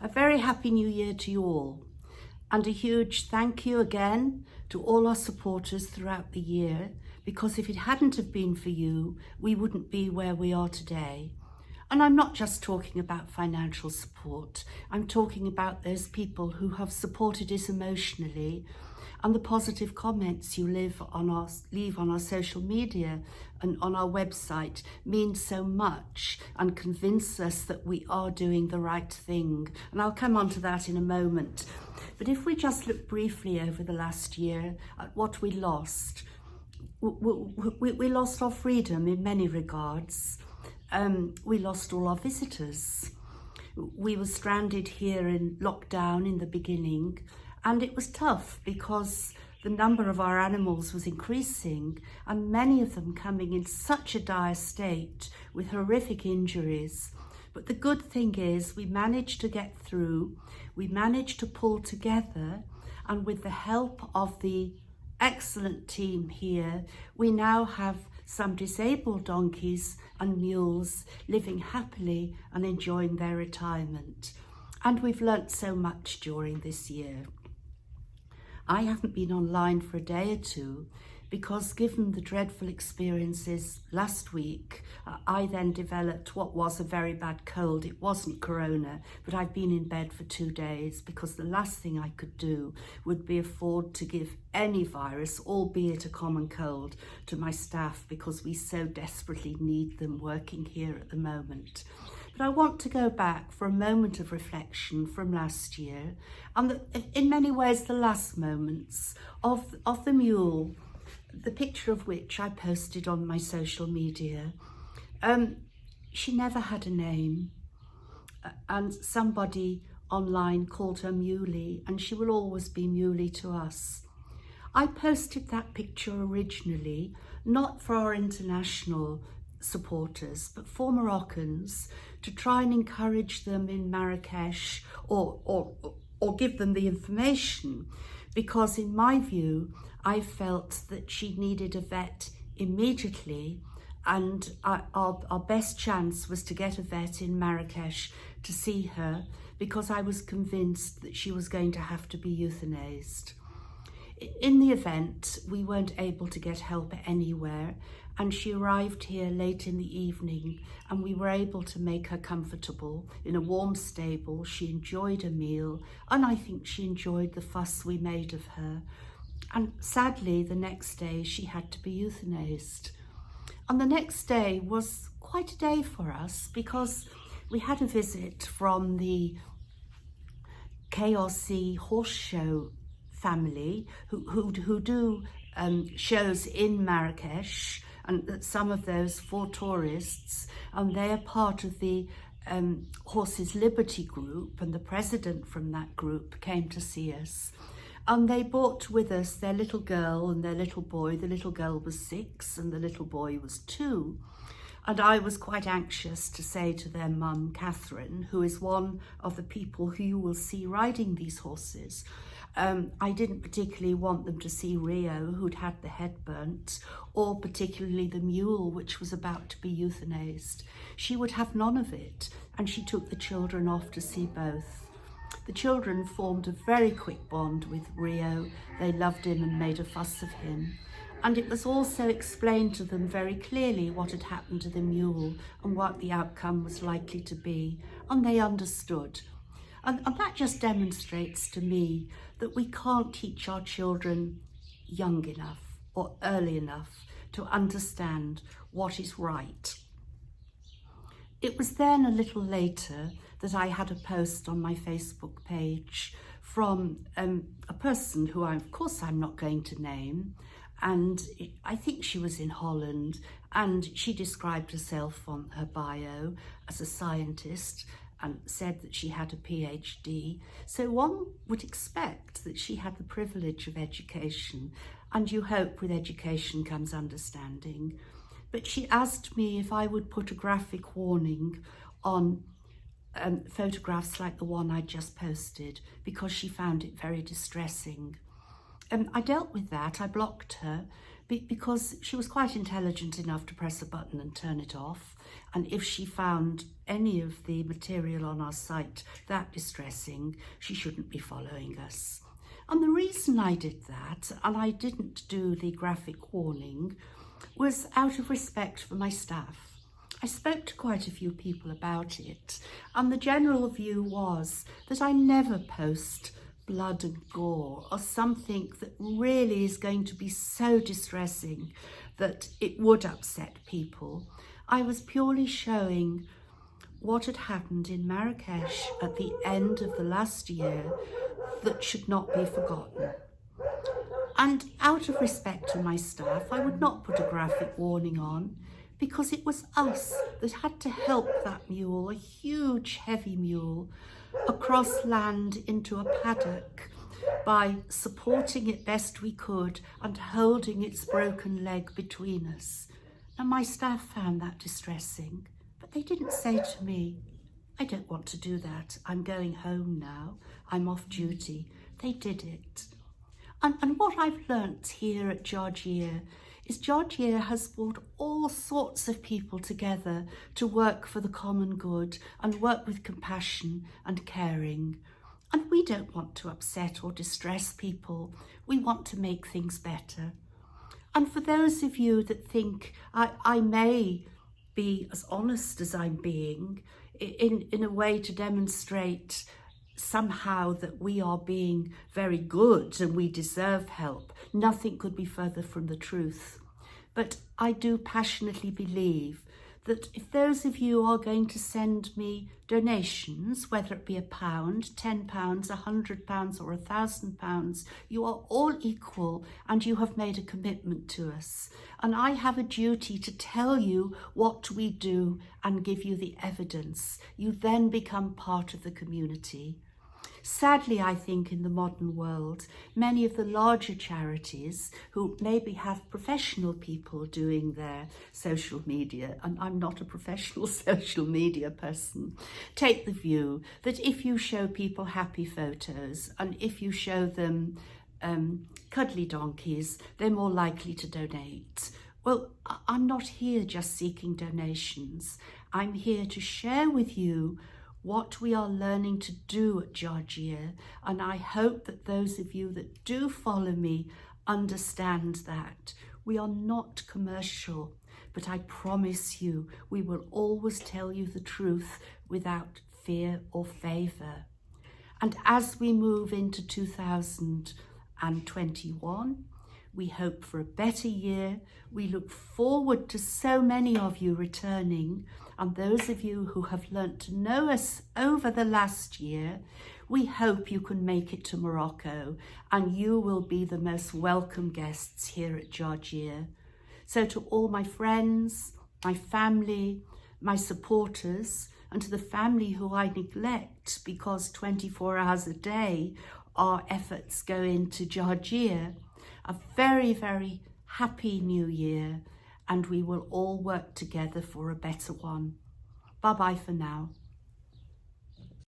A very happy new year to you all, and a huge thank you again to all our supporters throughout the year, because if it hadn't have been for you, we wouldn't be where we are today. And I'm not just talking about financial support, I'm talking about those people who have supported us emotionally, and the positive comments you leave on our social media and on our website mean so much and convince us that we are doing the right thing. And I'll come on to that in a moment. But if we just look briefly over the last year at what we lost, we lost our freedom in many regards. We lost all our visitors. We were stranded here in lockdown in the beginning, and it was tough because the number of our animals was increasing, and many of them coming in such a dire state with horrific injuries. But the good thing is we managed to get through, we managed to pull together, and with the help of the excellent team here, we now have some disabled donkeys and mules living happily and enjoying their retirement. And we've learnt so much during this year. I haven't been online for a day or two because, given the dreadful experiences last week, I then developed what was a very bad cold. It wasn't corona, but I've been in bed for 2 days because the last thing I could do would be afford to give any virus, albeit a common cold, to my staff, because we so desperately need them working here at the moment. But I want to go back for a moment of reflection from last year, and in many ways the last moments of the mule, the picture of which I posted on my social media. She never had a name, and somebody online called her Muley, and she will always be Muley to us. I posted that picture originally not for our international supporters, but for Moroccans, to try and encourage them in Marrakesh or give them the information, because in my view, I felt that she needed a vet immediately, and our best chance was to get a vet in Marrakesh to see her, because I was convinced that she was going to have to be euthanized. In the event, we weren't able to get help anywhere, and she arrived here late in the evening, and we were able to make her comfortable in a warm stable. She enjoyed a meal, and I think she enjoyed the fuss we made of her. And sadly, the next day she had to be euthanized. And the next day was quite a day for us, because we had a visit from the KRC Horse Show family who do shows in Marrakesh, and some of those for tourists, and they are part of the Horses Liberty group, and the president from that group came to see us. And they brought with us their little girl and their little boy. The little girl was 6 and the little boy was 2. And I was quite anxious to say to their mum, Catherine, who is one of the people who you will see riding these horses, I didn't particularly want them to see Rio, who'd had the head burnt, or particularly the mule, which was about to be euthanized. She would have none of it, and she took the children off to see both. The children formed a very quick bond with Rio. They loved him and made a fuss of him. And it was also explained to them very clearly what had happened to the mule and what the outcome was likely to be, and they understood. And that just demonstrates to me that we can't teach our children young enough or early enough to understand what is right. It was then a little later that I had a post on my Facebook page from a person who of course I'm not going to name, and I think she was in Holland, and she described herself on her bio as a scientist and said that she had a PhD. So one would expect that she had the privilege of education, and you hope with education comes understanding. But she asked me if I would put a graphic warning on photographs like the one I just posted, because she found it very distressing. I dealt with that, I blocked her, because she was quite intelligent enough to press a button and turn it off. And if she found any of the material on our site that distressing, she shouldn't be following us. And the reason I did that, and I didn't do the graphic warning, was out of respect for my staff. I spoke to quite a few people about it, and the general view was that I never post blood and gore or something that really is going to be so distressing that it would upset people. I was purely showing what had happened in Marrakesh at the end of the last year that should not be forgotten. And out of respect to my staff, I would not put a graphic warning on, because it was us that had to help that mule, a huge heavy mule, across land into a paddock by supporting it best we could and holding its broken leg between us. Now my staff found that distressing, but they didn't say to me, I don't want to do that, I'm going home now, I'm off duty. They did it. And what I've learnt here at Georgia is Georgia has brought all sorts of people together to work for the common good and work with compassion and caring. And we don't want to upset or distress people. We want to make things better. And for those of you that think I may be as honest as I'm being in a way to demonstrate somehow that we are being very good and we deserve help, nothing could be further from the truth. But I do passionately believe that if those of you are going to send me donations, whether it be £1, £10, £100 or £1,000, you are all equal and you have made a commitment to us. And I have a duty to tell you what we do and give you the evidence. You then become part of the community. Sadly, I think in the modern world, many of the larger charities who maybe have professional people doing their social media, and I'm not a professional social media person, take the view that if you show people happy photos and if you show them cuddly donkeys, they're more likely to donate. Well, I'm not here just seeking donations. I'm here to share with you what we are learning to do at Georgia, and I hope that those of you that do follow me understand that. We are not commercial, but I promise you we will always tell you the truth without fear or favour. And as we move into 2021, we hope for a better year. We look forward to so many of you returning, and those of you who have learnt to know us over the last year, we hope you can make it to Morocco and you will be the most welcome guests here at Georgia. So to all my friends, my family, my supporters, and to the family who I neglect because 24 hours a day our efforts go into Georgia, a very, very happy new year, and we will all work together for a better one. Bye-bye for now.